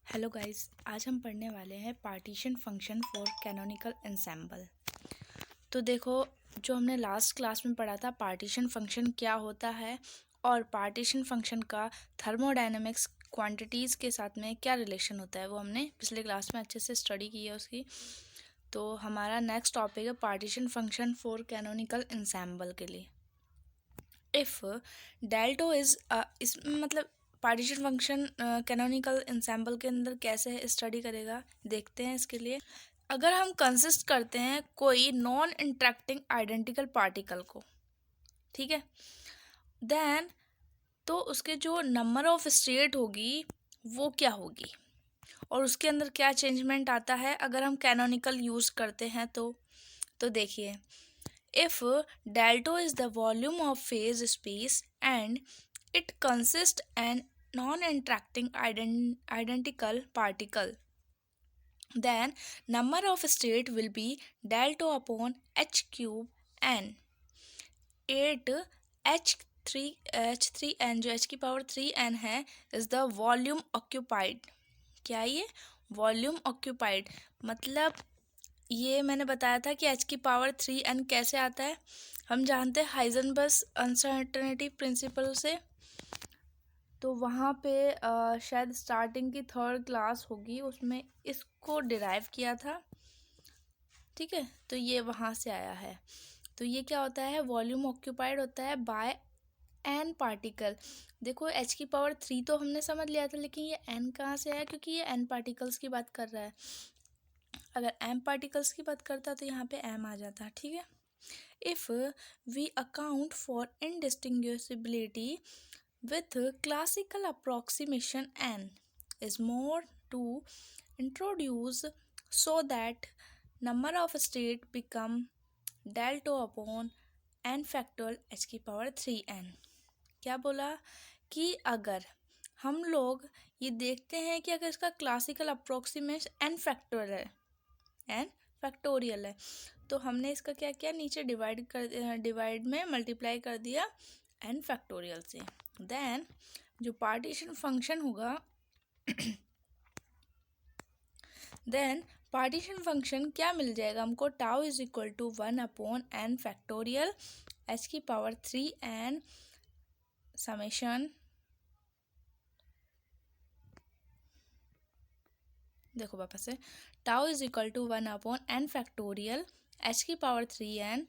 Hello guys, आज हम पढ़ने वाले हैं partition function for canonical ensemble. तो देखो, जो हमने लास्ट क्लास में पढ़ा था पार्टीशन फंक्शन क्या होता है और पार्टीशन फंक्शन का थर्मोडायनेमिक्स क्वांटिटीज़ के साथ में क्या रिलेशन होता है, वो हमने पिछले क्लास में अच्छे से स्टडी की है उसकी। तो हमारा नेक्स्ट टॉपिक है partition function for canonical ensemble के लिए। इफ़ डेल्टो इज़ इस मतलब पार्टीशन फंक्शन कैनोनिकल एंसेंबल के अंदर कैसे स्टडी करेगा, देखते हैं। इसके लिए अगर हम कंसिस्ट करते हैं कोई नॉन इंटरेक्टिंग आइडेंटिकल पार्टिकल को, ठीक है, देन तो उसके जो नंबर ऑफ स्टेट होगी वो क्या होगी और उसके अंदर क्या चेंजमेंट आता है अगर हम कैनोनिकल यूज़ करते हैं। तो देखिए, if delta is the volume of phase space and it consists an non-interacting identical particle, then number of state will be delta upon h cube n 8 h3n जो h की पावर 3n है is the volume occupied। क्या ये volume occupied मतलब ये मैंने बताया था कि h की पावर 3n कैसे आता है। हम जानते हैं हाइजेनबर्ग अनसर्टेनिटी प्रिंसिपल से, तो वहाँ पे शायद स्टार्टिंग की थर्ड क्लास होगी, उसमें इसको डिराइव किया था। ठीक है, तो ये वहाँ से आया है। तो ये क्या होता है, वॉल्यूम ऑक्यूपाइड होता है बाय एन पार्टिकल। देखो, h की पावर 3 तो हमने समझ लिया था, लेकिन ये n कहाँ से आया, क्योंकि ये n पार्टिकल्स की बात कर रहा है। अगर m पार्टिकल्स की बात करता तो यहाँ पे m आ जाता। ठीक है, if we account for indistinguishability with classical approximation n is more to introduce so that number of state become delta upon n factorial h की पावर 3n। क्या बोला कि अगर हम लोग ये देखते हैं कि अगर इसका क्लासिकल अप्रोक्सीमेशन n फैक्टोरियल है, तो हमने इसका क्या किया, नीचे डिवाइड में मल्टीप्लाई कर दिया n फैक्टोरियल से। देन जो पार्टीशन फंक्शन होगा देन पार्टीशन फंक्शन क्या मिल जाएगा हमको, tau is equal to 1 upon n factorial h की पावर 3n समेशन, देखो वापस से, tau is equal to 1 upon n factorial h की पावर 3n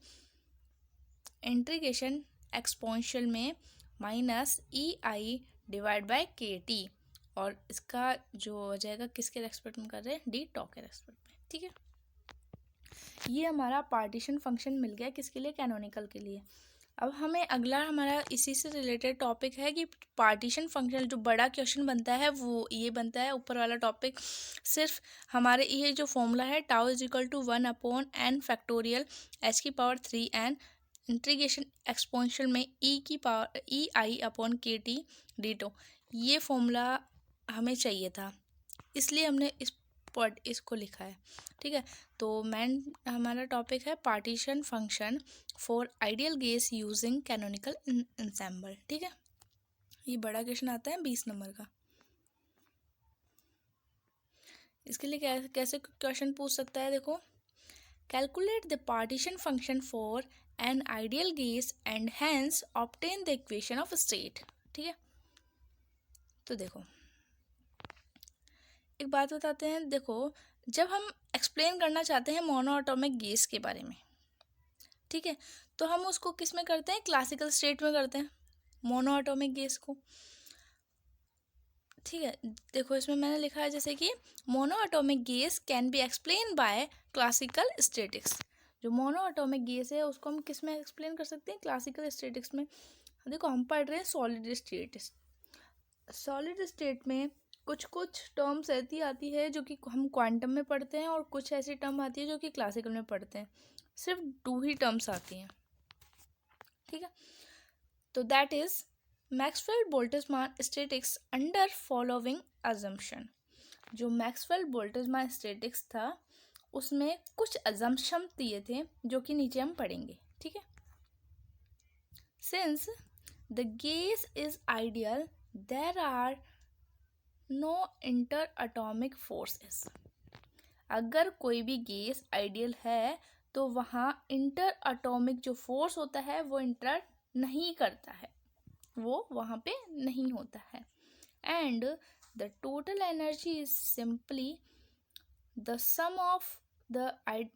इंटीग्रेशन एक्सपोनेंशियल में minus EI divide by KT, और इसका जो हो जाएगा किसके रेस्पेक्ट में कर रहे हैं, डी टॉ के रेस्पेक्ट में। ठीक है, ये हमारा पार्टीशन फंक्शन मिल गया किसके लिए, कैनोनिकल के लिए। अब हमें अगला हमारा इसी से रिलेटेड टॉपिक है कि पार्टीशन फंक्शन जो बड़ा क्वेश्चन बनता है वो ये बनता है, ऊपर वाला टॉपिक सिर्फ हमारे ये जो फॉर्मूला है tau is equal to 1 upon n factorial h की पावर 3n इंटीग्रेशन एक्सपोनेंशियल में e की power EI upon KT d tau, ये फॉर्मूला हमें चाहिए था, इसलिए हमने इसको लिखा है। ठीक है, तो हमारा टॉपिक है partition function for ideal gas using canonical ensemble. ठीक है, ये बड़ा क्वेश्चन आता है 20 नंबर का। इसके लिए कैसे क्वेश्चन पूछ सकता है, देखो, calculate the partition function for an ideal gas and hence obtain the equation of state. ठीक है, तो देखो एक बात बताते हैं, देखो जब हम एक्सप्लेन करना चाहते हैं मोनोएटॉमिक गैस के बारे में, ठीक है, तो हम उसको किस में करते हैं, क्लासिकल स्टेट में करते हैं मोनोएटॉमिक गैस को। ठीक है, देखो इसमें मैंने लिखा है जैसे कि monoatomic gas can B explain by classical statics. जो मोनोएटॉमिक गैस है उसको हम किस में एक्सप्लेन कर सकते हैं, क्लासिकल स्टैटिक्स में। देखो हम पढ़ रहे हैं सॉलिड स्टेट। सॉलिड स्टेट में कुछ कुछ टर्म्स ऐसी आती है जो कि हम क्वांटम में पढ़ते हैं और कुछ ऐसी टर्म आती है जो कि क्लासिकल में पढ़ते हैं, सिर्फ 2 ही टर्म्स आती हैं। ठीक है, तो that is Maxwell-Boltzmann statics under following assumption. जो मैक्सवेल-बोल्ट्जमान स्टैटिक्स था उसमें कुछ अजम्पशन दिए थे जो कि नीचे हम पढ़ेंगे। ठीक है, since the gas is ideal there are no interatomic forces. अगर कोई भी गैस आइडियल है तो वहाँ इंटर अटोमिक जो फोर्स होता है वो इंटर नहीं करता है, वो वहाँ पे नहीं होता है। And the total energy is simply the sum of the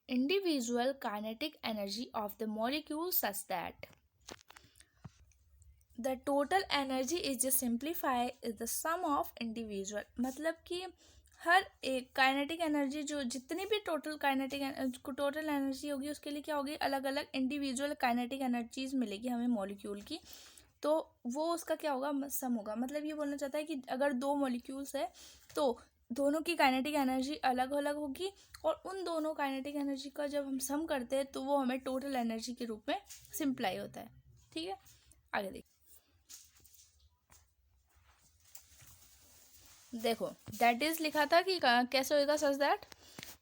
individual kinetic energy of the molecule such that the total energy is just simplify is the sum of individual। मतलब कि हर एक काइनेटिक एनर्जी जो जितनी भी total energy होगी उसके लिए क्या होगी, अलग अलग इंडिविजुअल काइनेटिक एनर्जीज मिलेगी हमें मॉलिक्यूल की, तो वो उसका क्या होगा, सम होगा। मतलब ये बोलना चाहता है कि अगर दो मॉलिक्यूल्स है तो दोनों की काइनेटिक एनर्जी अलग अलग होगी और उन दोनों काइनेटिक एनर्जी का जब हम सम करते हैं तो वो हमें टोटल एनर्जी के रूप में सिंप्लाई होता है। ठीक है, आगे देखो दैट इज लिखा था कि कैसे होएगा सच दैट,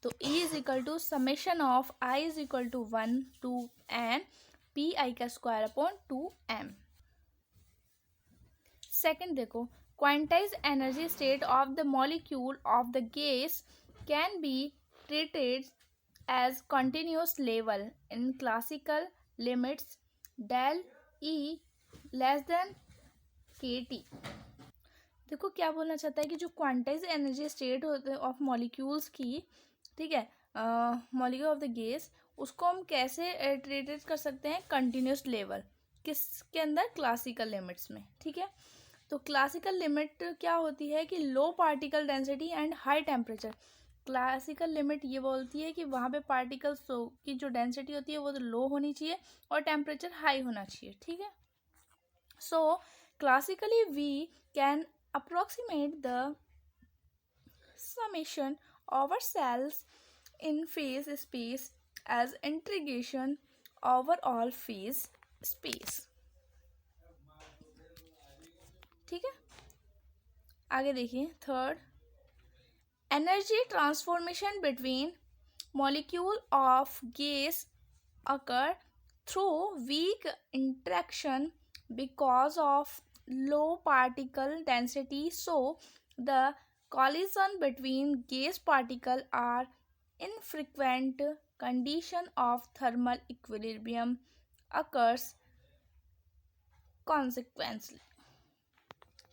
तो E is equal to summation of I is equal to 1 to n P I का स्क्वायर अपॉन 2m। सेकेंड देखो, quantize energy state of the molecule of the gas can be treated as continuous level in classical limits del E less than KT। देखो क्या बोलना चाहता है कि जो quantize energy state होते हैं ऑफ मॉलिक्यूल्स की, ठीक है, मॉलिक्यूल ऑफ द गैस, उसको हम कैसे ट्रीटेड कर सकते हैं, कंटिन्यूस लेवल, किसके अंदर, क्लासिकल लिमिट्स में। ठीक है, तो क्लासिकल लिमिट क्या होती है कि low particle density and high temperature. Classical limit ये बोलती है कि वहाँ पे पार्टिकल्स की जो डेंसिटी होती है वो तो लो होनी चाहिए और टेम्परेचर हाई होना चाहिए। ठीक है, so classically we can approximate the summation over cells in phase space as integration over all phase space। ठीक है, आगे देखिए third, energy transformation between molecule of gas occur through weak interaction because of low particle density, so the collision between gas particle are infrequent condition of thermal equilibrium occurs consequently।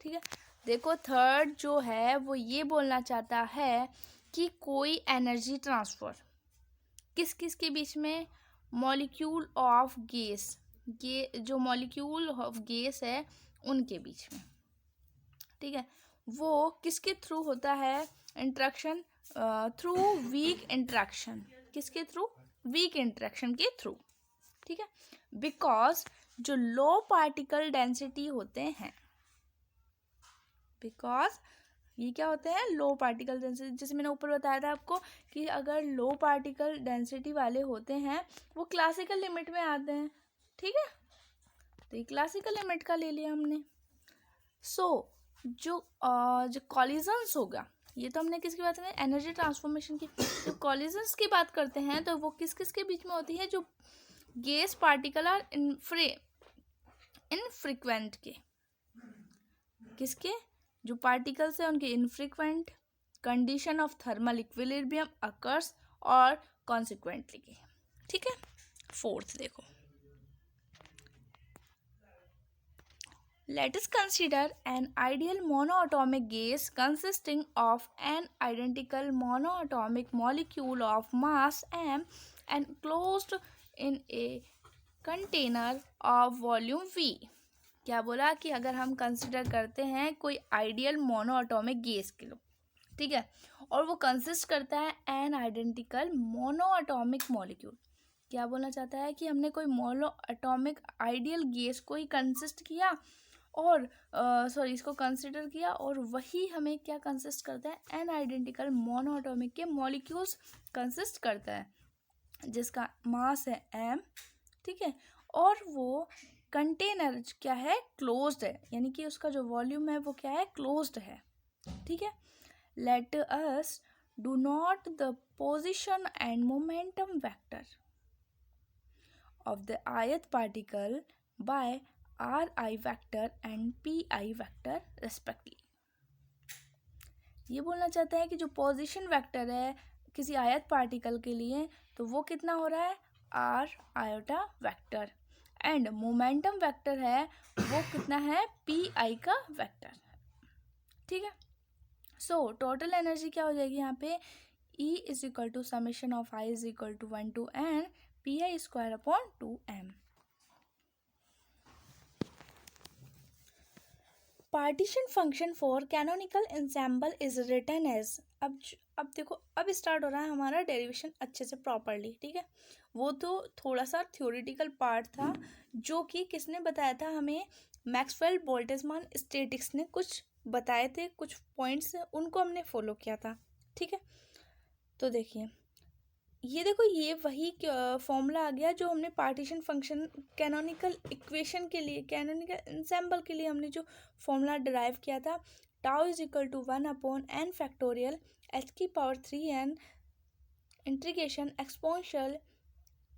ठीक है, देखो third जो है वो ये बोलना चाहता है कि कोई एनर्जी ट्रांसफर किस किस के बीच में, मॉलिक्यूल ऑफ गैस, जो मॉलिक्यूल ऑफ गैस है उनके बीच में। ठीक है, वो किसके थ्रू होता है, इंट्रैक्शन थ्रू वीक इंट्रैक्शन, किसके थ्रू, वीक इंट्रैक्शन के थ्रू। ठीक है, बिकॉज जो लो पार्टिकल डेंसिटी होते हैं, बिकॉज ये क्या होते हैं, लो पार्टिकल डेंसिटी, जैसे मैंने ऊपर बताया था आपको कि अगर लो पार्टिकल डेंसिटी वाले होते हैं वो क्लासिकल लिमिट में आते हैं। ठीक है, तो ये क्लासिकल लिमिट का ले लिया हमने। सो जो कॉलिजन्स होगा, ये तो हमने किसकी बात करें, एनर्जी ट्रांसफॉर्मेशन की। जो कॉलिजन्स की बात करते हैं तो वो किस किस के बीच में होती है, जो गैस पार्टिकल आर इनफ्रीक्वेंट के, किसके, जो पार्टिकल्स है उनके infrequent condition of thermal equilibrium occurs और कॉन्सिक्वेंटली के। ठीक है, फोर्थ देखो, let us consider an ideal monoatomic gas consisting of an identical monoatomic molecule of mass m enclosed in a container of volume v। क्या बोला कि अगर हम कंसिडर करते हैं कोई आइडियल मोनोएटॉमिक गैस के लो, ठीक है, और वो कंसिस्ट करता है एन आइडेंटिकल मोनोएटॉमिक मॉलिक्यूल। क्या बोलना चाहता है कि हमने कोई मोनोएटॉमिक आइडियल गैस को ही कंसिस्ट किया और इसको कंसिडर किया और वही हमें क्या कंसिस्ट करता है, एन आइडेंटिकल मोनोएटॉमिक के मॉलिक्यूल्स कंसिस्ट करता है जिसका मास है m। ठीक है, और वो कंटेनर क्या है, क्लोज्ड है, यानी कि उसका जो वॉल्यूम है वो क्या है, क्लोज्ड है। ठीक है, let us do not the position and momentum vector of the ith particle by ri vector and pi vector respectively। ये बोलना चाहता है कि जो पोजीशन वेक्टर है किसी आयत पार्टिकल के लिए तो वो कितना हो रहा है R iota vector, and momentum vector है वो कितना है पी आई का वेक्टर। ठीक है, सो टोटल एनर्जी क्या हो जाएगी यहाँ पे E is equal to summation of I is equal to 1 to n P I square upon 2m। Partition function for canonical ensemble is written as, अब देखो अब स्टार्ट हो रहा है हमारा डेरिवेशन अच्छे से प्रॉपरली। ठीक है, वो तो थोड़ा सा थ्योरेटिकल पार्ट था जो कि किसने बताया था हमें, मैक्सवेल बोल्ट्जमान स्टैटिक्स ने कुछ बताए थे, कुछ पॉइंट्स उनको हमने फॉलो किया था। ठीक है, तो देखिए ये देखो ये वही फॉर्मूला आ गया जो हमने पार्टीशन फंक्शन कैनोनिकल इक्वेशन के लिए, कैनोनिकल ensemble के लिए हमने जो फॉर्मूला डिराइव किया था, tau is equal to 1 upon n factorial h की power 3n integration exponential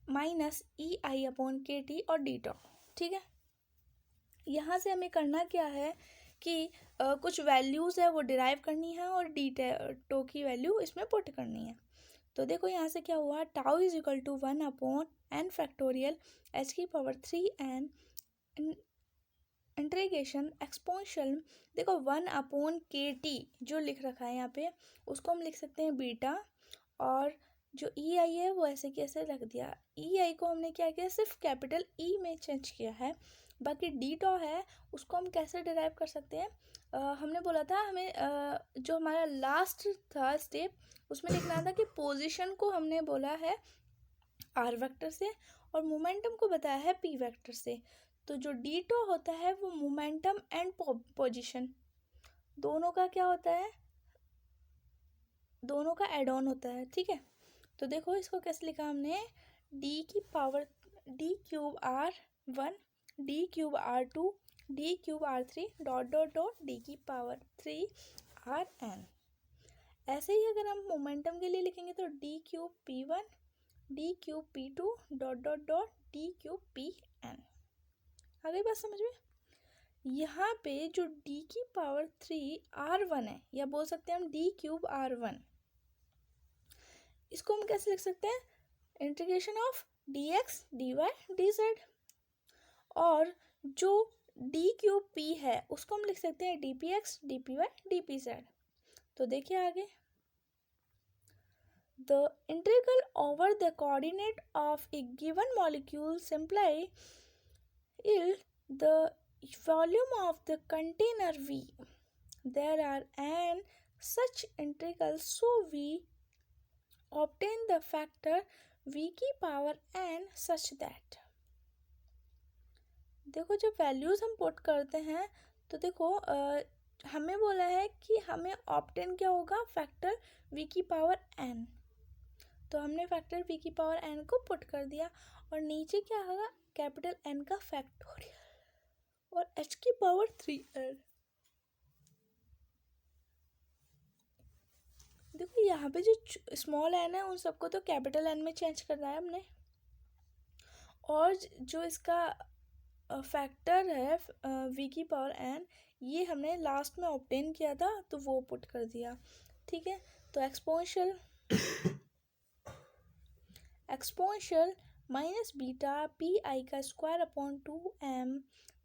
minus E I upon K T और डी टॉ। ठीक है, यहाँ से हमें करना क्या है कि कुछ वैल्यूज़ है वो डिराइव करनी है और डी टो की वैल्यू इसमें पुट करनी है। तो देखो यहाँ से क्या हुआ, tau is equal to 1 upon n factorial h की पावर 3n इंटीग्रेशन एक्सपोनेंशियल, देखो 1 अपॉन के टी जो लिख रखा है यहाँ पे उसको हम लिख सकते हैं बीटा, और जो ई आई है वो ऐसे कैसे रख दिया, ई आई को हमने क्या किया सिर्फ कैपिटल ई में चेंज किया है। बाकी डी टॉ है उसको हम कैसे डिराइव कर सकते हैं, हमने बोला था हमें जो हमारा लास्ट था स्टेप उसमें लिखना था कि पोजीशन को हमने बोला है आर वेक्टर से और मोमेंटम को बताया है पी वेक्टर से। तो जो डी टॉ होता है वो मोमेंटम एंड पोजीशन दोनों का क्या होता है, दोनों का एड ऑन होता है। ठीक है, तो देखो इसको कैसे लिखा हमने, डी की power D cube R 1 D cube R 2 D cube R 3 dot dot dot D की पावर 3 आर एन। ऐसे ही अगर हम मोमेंटम के लिए लिखेंगे तो D cube P 1 D cube P 2 dot dot dot D cube P N. आ गई बात समझ में। यहाँ पे जो d की पावर 3 r1 है या बोल सकते हैं हम d क्यूब r1, इसको हम कैसे लिख सकते हैं, integration of dx dy dz, और जो d क्यूब p है उसको हम लिख सकते हैं dpx dpy dpz। तो देखिए आगे, the integral over the coordinate of a given molecule simply is the volume of the container V. There are n such integrals, so we obtain the factor v की power n such that, देखो जब values हम put करते हैं तो देखो हमें बोला है कि हमें ऑप्टेन क्या होगा, फैक्टर v की पावर n, तो हमने फैक्टर v की पावर n को पुट कर दिया और नीचे क्या होगा कैपिटल n का फैक्टोरियल और h की पावर 3n। देखो यहाँ पे जो स्मॉल n है उन सबको तो कैपिटल n में चेंज करना है हमने, और जो इसका फैक्टर है v की पावर n ये हमने लास्ट में ऑब्टेन किया था तो वो पुट कर दिया। ठीक है, तो exponential minus beta P I का square upon 2m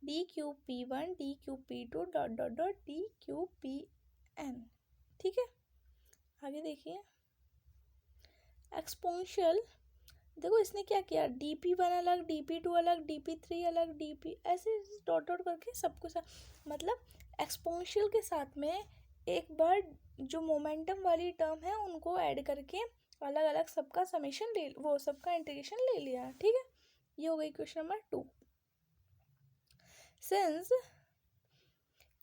D cube P 1 D cube P 2 dot dot dot D cube P n। ठीक है, आगे देखिए एक्सपोनेंशियल, देखो इसने क्या किया dp1 अलग dp2 अलग dp3 अलग dp ऐसे डॉट डॉट करके सबको मतलब एक्सपोनेंशियल के साथ में एक बार जो मोमेंटम वाली टर्म है उनको ऐड करके अलग अलग सबका समेशन ले, वो सबका इंटीग्रेशन ले लिया। ठीक है, ये हो गई question number 2। Since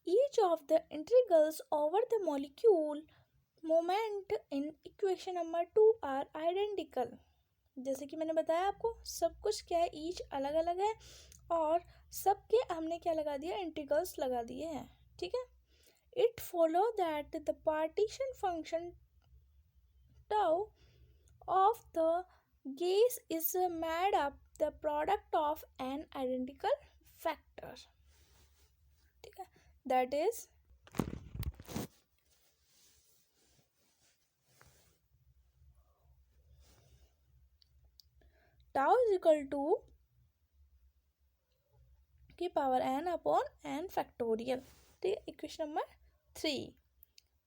each of the integrals over the molecule moment in equation number 2 are identical, जैसे कि मैंने बताया आपको सब कुछ क्या है ईच अलग अलग है और सबके हमने क्या लगा दिया इंटीग्रल्स लगा दिए हैं। ठीक है, it follow that the partition function tau of the gas is made up the product of N identical factor. ठीक है, that is tau is equal to की power n upon n factorial. ठीक है, इक्वेशन नंबर 3।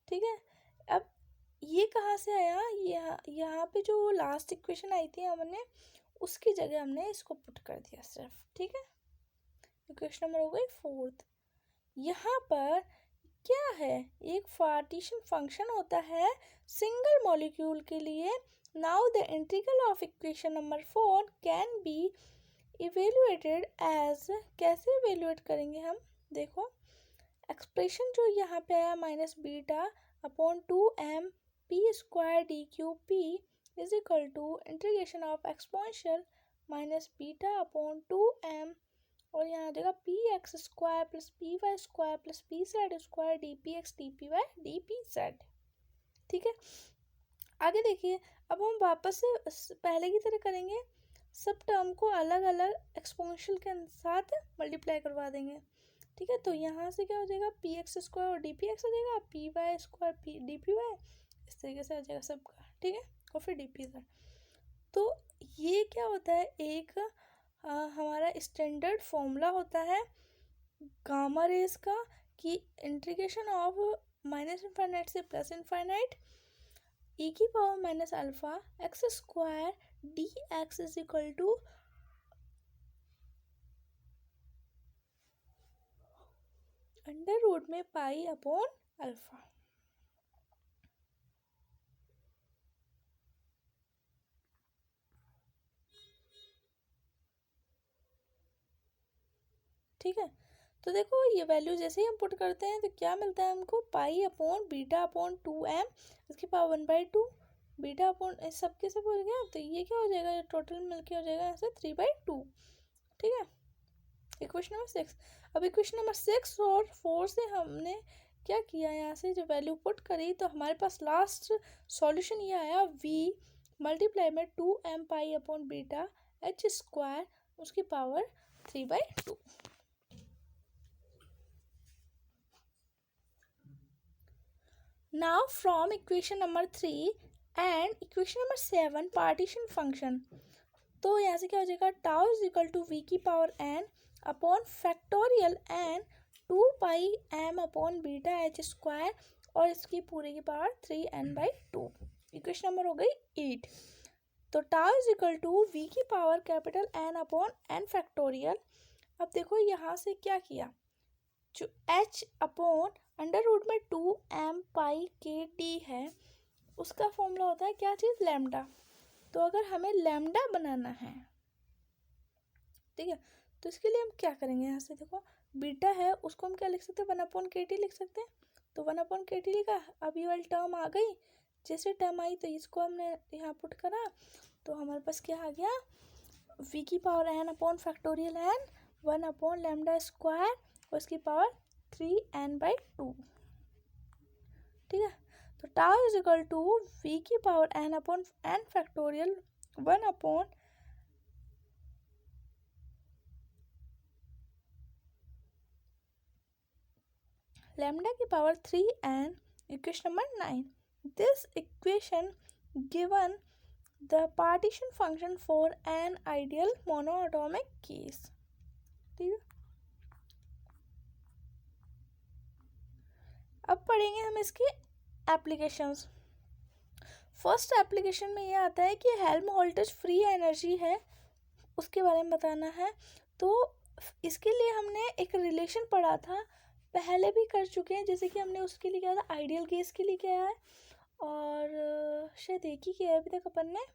ठीक है, अब ये कहाँ से आया, यहाँ पे जो लास्ट इक्वेशन आई थी हमने उसकी जगह हमने इसको पुट कर दिया सिर्फ। ठीक है, इक्वेशन नंबर हो गई 4। यहाँ पर क्या है, एक पार्टीशन फंक्शन होता है सिंगल मॉलिक्यूल के लिए। Now the integral of equation number 4 can be evaluated as, कैसे इवेल्युएट करेंगे हम, देखो एक्सप्रेशन जो यहाँ पे आया minus beta upon 2m p square d q p is equal to integration of exponential minus beta upon 2m, और यहाँ आ जाएगा p x square plus p y square plus p z square d p x d p y d p z. ठीक है, आगे देखिए, अब हम वापस से पहले की तरह करेंगे, सब टर्म को अलग अलग एक्सपोनेंशियल के साथ मल्टीप्लाई करवा देंगे। ठीक है, तो यहाँ से क्या हो जाएगा, पी एक्स स्क्वायर और डी पी एक्स हो जाएगा, p y square p d p y, इस तरीके से आ जाएगा सबका। ठीक है, और फिर डी पी जेड। तो ये क्या होता है, एक हमारा स्टैंडर्ड फॉर्मूला होता है गामा रेस का, कि इंटीग्रेशन ऑफ माइनस इनफाइनाइट से प्लस इनफाइनाइट e की power minus alpha x square d x is equal to under root में पाई अपॉन अल्फा। ठीक है, तो देखो ये वैल्यू जैसे ही हम पुट करते हैं तो क्या मिलता है हमको, pi upon beta upon 2m इसकी पावर 1/2, बीटा अपॉन इस सबके सब हो गया, तो ये क्या हो जाएगा, टोटल मिलके हो जाएगा यहाँ से 3/2। ठीक है, इक्वेशन नंबर 6। अब इक्वेशन नंबर 6 और 4 से हमने क्या किया, यहाँ से जो वैल्यू पुट करी तो हमारे पास लास्ट सॉल्यूशन ये आया, v मल्टीप्लाई में 2m pi upon beta h square उसकी power 3/2। Now from equation number 3 and equation number 7 partition function, तो यहाँ से क्या हो जाएगा, tau is equal to V की power n upon factorial n 2 pi m upon beta h square और इसकी पूरे की पावर 3n/2। इक्वेशन नंबर हो गई 8। तो tau is equal to V की power capital n upon n factorial. अब देखो यहाँ से क्या किया, जो h अपॉन अंडर रूट में 2m पाई के टी है उसका फॉर्मूला होता है क्या चीज़, लैम्डा। तो अगर हमें लैम्डा बनाना है, ठीक है, तो इसके लिए हम क्या करेंगे, यहाँ से देखो बीटा है उसको हम क्या लिख सकते हैं, 1/KT लिख सकते हैं। तो 1/KT लिखा, अब ये वाली टर्म आ गई, जैसे टर्म आई तो इसको हमने यहाँ पुट करा, तो हमारे पास क्या आ गया, v की power n upon factorial n 1 upon lambda square और इसकी पावर 3n/2। ठीक है, तो tau is equal to v की power n upon n factorial 1 upon lambda की power 3n, equation number 9। This equation given the partition function for an ideal monoatomic case. ठीक है, अब पढ़ेंगे हम इसके एप्लीकेशंस। फर्स्ट एप्लीकेशन में ये आता है कि हेल्महोल्ट्ज़ फ्री एनर्जी है उसके बारे में बताना है। तो इसके लिए हमने एक रिलेशन पढ़ा था, पहले भी कर चुके हैं, जैसे कि हमने उसके लिए किया था आइडियल केस के लिए किया है, और शायद एक ही किया है अभी तक अपन ने,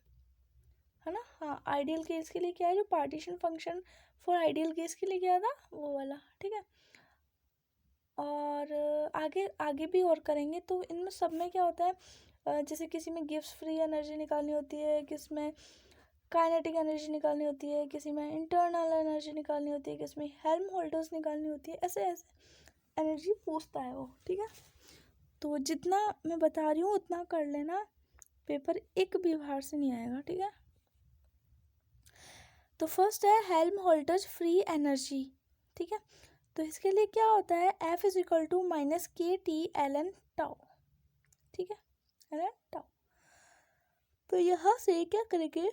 है ना। हाँ, आइडियल केस के लिए क्या है, जो partition function for ideal case के लिए किया था वो वाला। ठीक है, और आगे आगे भी और करेंगे। तो इनमें सब में क्या होता है, जैसे किसी में गिब्स फ्री एनर्जी निकालनी होती है, किसी में काइनेटिक एनर्जी निकालनी होती है, किसी में इंटरनल एनर्जी निकालनी होती है, किसी में हेल्महोल्ट्ज़ निकालनी होती है, ऐसे ऐसे एनर्जी पूछता है वो। ठीक है, तो जितना मैं बता रही हूँ उतना कर लेना, पेपर एक भी बाहर से नहीं आएगा। ठीक है, तो फर्स्ट है हेल्महोल्ट्ज़ फ्री एनर्जी। ठीक है, तो इसके लिए क्या होता है, F is equal to -KT ln τ। ठीक है, ln τ। तो यहाँ से क्या करेंगे,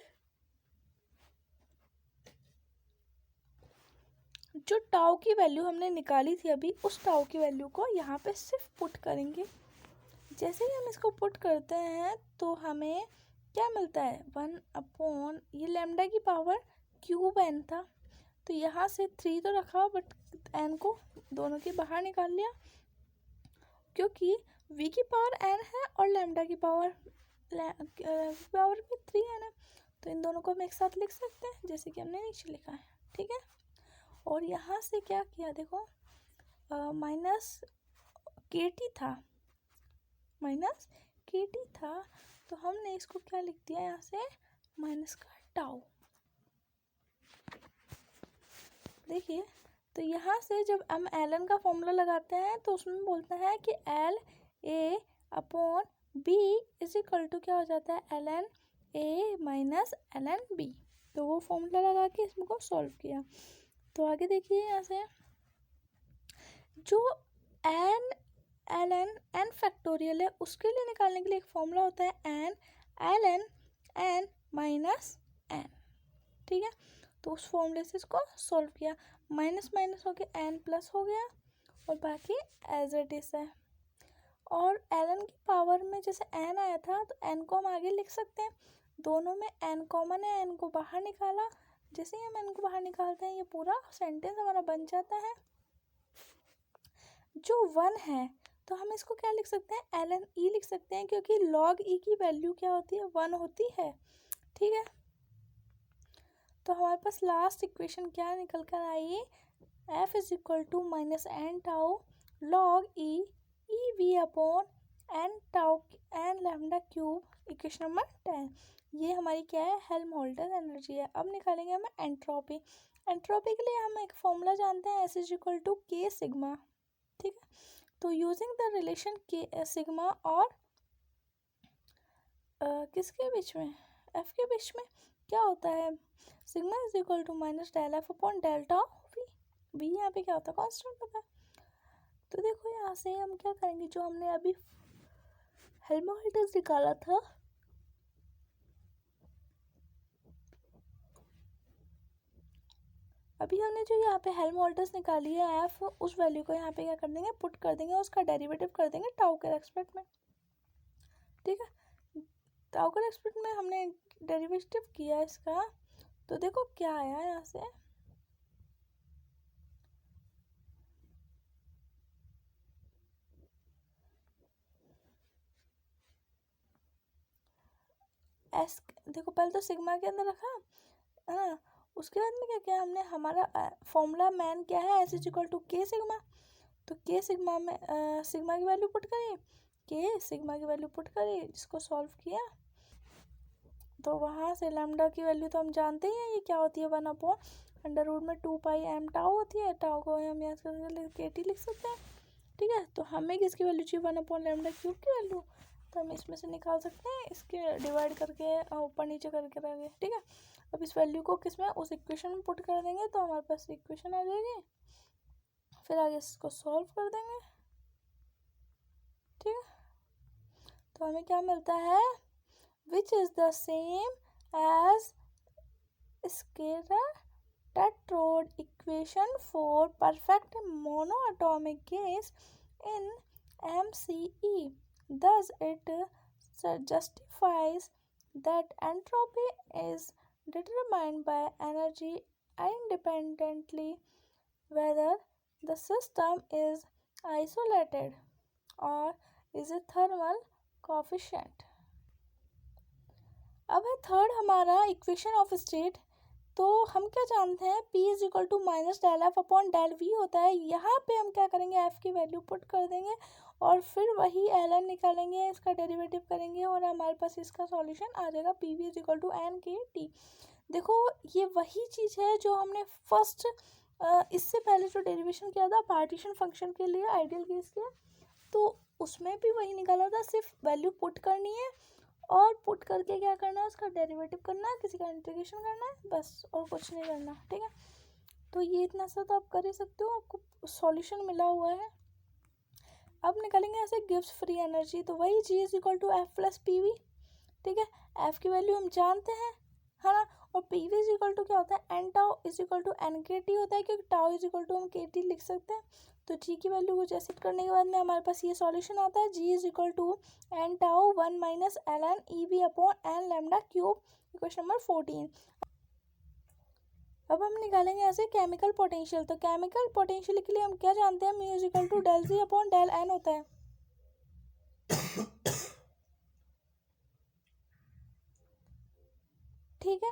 जो टाउ की वैल्यू हमने निकाली थी अभी, उस टाउ की वैल्यू को यहाँ पे सिर्फ पुट करेंगे। जैसे ही हम इसको पुट करते हैं तो हमें क्या मिलता है, 1/, ये लैम्डा की पावर क्यूब n था, तो यहाँ से 3 तो रखा बट n को दोनों के बाहर निकाल लिया, क्योंकि v की पावर n है और लैम्डा की पावर भी 3n है, तो इन दोनों को हम एक साथ लिख सकते हैं जैसे कि हमने नीचे लिखा है। ठीक है, और यहाँ से क्या किया, देखो माइनस के टी था, तो हमने इसको क्या लिख दिया यहाँ से, माइनस का टाउ। देखिए, तो यहाँ से जब हम ln का फॉर्मूला लगाते हैं तो उसमें बोलता है कि LA/B इज इक्वल टू क्या हो जाता है, ln A minus ln B। तो वो फॉर्मूला लगा के इसको सॉल्व किया। तो आगे देखिए, यहाँ से जो n फैक्टोरियल है उसके लिए निकालने के लिए एक फॉर्मूला होता है n ln n minus n। ठीक है, तो उस फॉर्मूले से इसको सॉल्व किया, माइनस माइनस हो गया n प्लस हो गया और बाकी एज इट इज है। और ln की पावर में जैसे n आया था तो n को हम आगे लिख सकते हैं, दोनों में n कॉमन है, n को बाहर निकाला, जैसे ही हम n को बाहर निकालते हैं ये पूरा सेंटेंस हमारा बन जाता है। जो 1 है तो हम इसको क्या लिख सकते हैं, ln e लिख सकते हैं, क्योंकि log e की वैल्यू क्या होती है, 1 होती है। ठीक है, तो हमारे पास लास्ट इक्वेशन क्या निकल कर आई, f is equal to minus n tau log e v/n tau n lambda cube, equation number 10। ये हमारी क्या है, हेल्महोल्ट्ज़ एनर्जी है। अब निकालेंगे हम एंट्रोपी। एंट्रोपी के लिए हम एक फॉर्मूला जानते हैं, s is equal to k sigma. ठीक है, तो यूजिंग द रिलेशन के सिग्मा और किसके बीच में, f के बीच में क्या होता है, sigma is equal to minus del f upon delta v. V यहाँ पे क्या होता है, कांस्टेंट होता है। तो देखो यहाँ से हम क्या करेंगे, जो हमने अभी हेल्महोल्ट्ज़ निकाला था, अभी हमने जो यहाँ पे हेल्महोल्ट्ज़ निकाली है एफ, उस वैल्यू को यहाँ पे क्या कर देंगे, पुट कर देंगे, उसका डेरिवेटिव कर देंगे टाउ के रेस्पेक्ट में। ठीक है, टाउ के रेस्पेक्ट में हमने डेरिवेटिव किया इसका, तो देखो क्या आया यहाँ से, एस, देखो पहले तो सिग्मा के अंदर रखा है ना, उसके बाद में क्या किया हमने, हमारा फॉर्मूला मैन क्या है, एस इज इक्वल टू के सिग्मा, तो के सिग्मा में सिग्मा की वैल्यू पुट करी, के सिग्मा की वैल्यू पुट करी, जिसको सॉल्व किया तो वहाँ से लैम्डा की वैल्यू तो हम जानते ही हैं ये क्या होती है, 1/√2πm टाउ होती है, टाउ को हम यहाँ से के टी लिख सकते हैं। ठीक है, तो हमें किसकी वैल्यू चाहिए, 1/λ³ की वैल्यू, तो हम इसमें से निकाल सकते हैं, इसके डिवाइड करके ऊपर नीचे करके रहेंगे। ठीक है, अब इस वैल्यू को किस में, उस इक्वेशन में पुट कर देंगे तो हमारे पास इक्वेशन आ जाएगी, फिर आगे इसको सॉल्व कर देंगे। ठीक है, तो हमें क्या मिलता है, which is the same as scalar tetrode equation for perfect monoatomic gas in MCE. Thus, it justifies that entropy is determined by energy independently whether the system is isolated or is a thermal coefficient. अब है third हमारा equation of state. तो हम क्या जानते हैं, P is equal to minus del f upon del v होता है। यहाँ पे हम क्या करेंगे, F की वैल्यू पुट कर देंगे और फिर वही ln निकालेंगे, इसका डेरिवेटिव करेंगे और हमारे पास इसका सॉल्यूशन आ जाएगा, p v is equal to n k t. देखो ये वही चीज़ है जो हमने फर्स्ट इससे पहले जो डेरिवेशन किया था पार्टीशन फंक्शन के लिए, आइडियल केस के, तो उसमें भी वही निकाला था, सिर्फ वैल्यू पुट करनी है और पुट करके क्या करना है, उसका डेरिवेटिव करना है, किसी का इंटीग्रेशन करना है, बस और कुछ नहीं करना। ठीक है, तो ये इतना सा तो आप कर ही सकते हो, आपको सॉल्यूशन मिला हुआ है। अब निकालेंगे ऐसे गिव्स फ्री एनर्जी, तो वही G is equal to F plus P V. ठीक है, एफ की वैल्यू हम जानते हैं, है ना, और p v is equal to क्या होता है, n tau is equal to n k t होता है, क्योंकि टाउ इज इक्वल टू हम के टी लिख सकते हैं। तो जी की वैल्यू को जैसे करने के बाद में हमारे पास ये सॉल्यूशन आता है, G is equal to N tau 1 minus L N E V upon N lambda cube, equation number 14। अब हम निकालेंगे यहाँ से केमिकल पोटेंशियल। तो केमिकल पोटेंशियल के लिए हम क्या जानते हैं, mu is equal to del G upon del N होता है। ठीक है,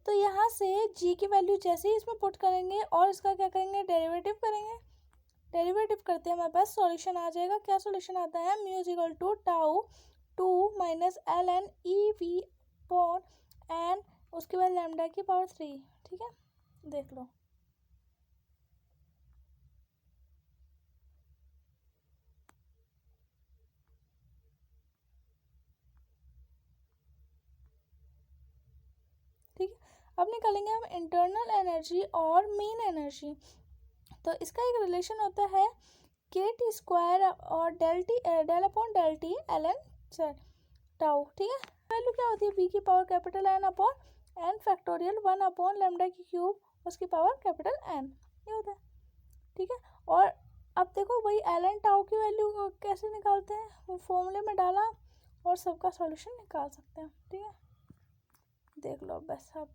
तो यहाँ से जी की वैल्यू जैसे ही इसमें पुट करेंगे और इसका क्या करेंगे, डेरिवेटिव करेंगे। डेरिवेटिव करते हैं हमारे पास सॉल्यूशन आ जाएगा। क्या सॉल्यूशन आता है, mu is equal to tau 2 minus L N E V upon n, उसके बाद लैम्डा की पावर 3। ठीक है, देख लो। ठीक है, अब निकालेंगे हम इंटरनल एनर्जी और मेन एनर्जी। तो इसका एक रिलेशन होता है के टी स्क्वायर और del upon del t l n सर टाउ। ठीक है, वैल्यू क्या होती है, बी की power capital n upon n factorial 1 upon lambda की क्यूब उसकी पावर कैपिटल एन, ये होता है। ठीक है, और अब देखो वही एल एन टाउ की वैल्यू कैसे निकालते हैं, वो फॉर्मूले में डाला और सबका सॉल्यूशन निकाल सकते हैं। ठीक है, देख लो बस आप।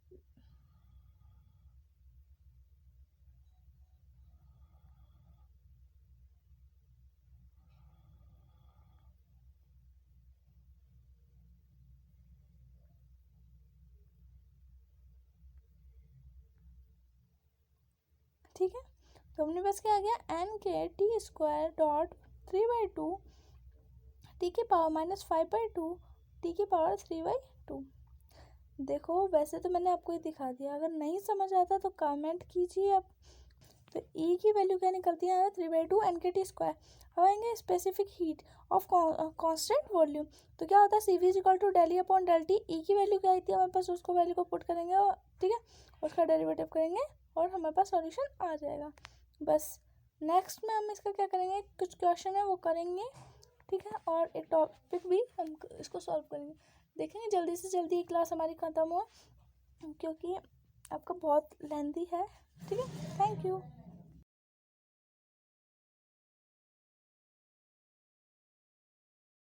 ठीक है, तो अपने पास क्या आ गया, N k t square dot 3/2 T की पावर माइनस 5/2 टी की पावर 3/2। देखो वैसे तो मैंने आपको ये दिखा दिया, अगर नहीं समझ आता तो कमेंट कीजिए आप। तो ई की वैल्यू क्या निकलती है, 3/2 एन के टी स्क्वायर। अब आएंगे specific heat of constant volume. तो क्या होता है, C V is equal to del E upon del T. E की वैल्यू क्या आई थी हमारे पास, उसको वैल्यू को पुट करेंगे और ठीक है उसका डेरिवेटिव करेंगे और हमारे पास सॉल्यूशन आ जाएगा। बस नेक्स्ट में हम इसका क्या करेंगे, कुछ क्वेश्चन है वो करेंगे। ठीक है, और एक टॉपिक भी हम इसको सॉल्व करेंगे। देखेंगे जल्दी से जल्दी ये क्लास हमारी ख़त्म हो, क्योंकि आपका बहुत लेंथी है। ठीक है, थैंक यू।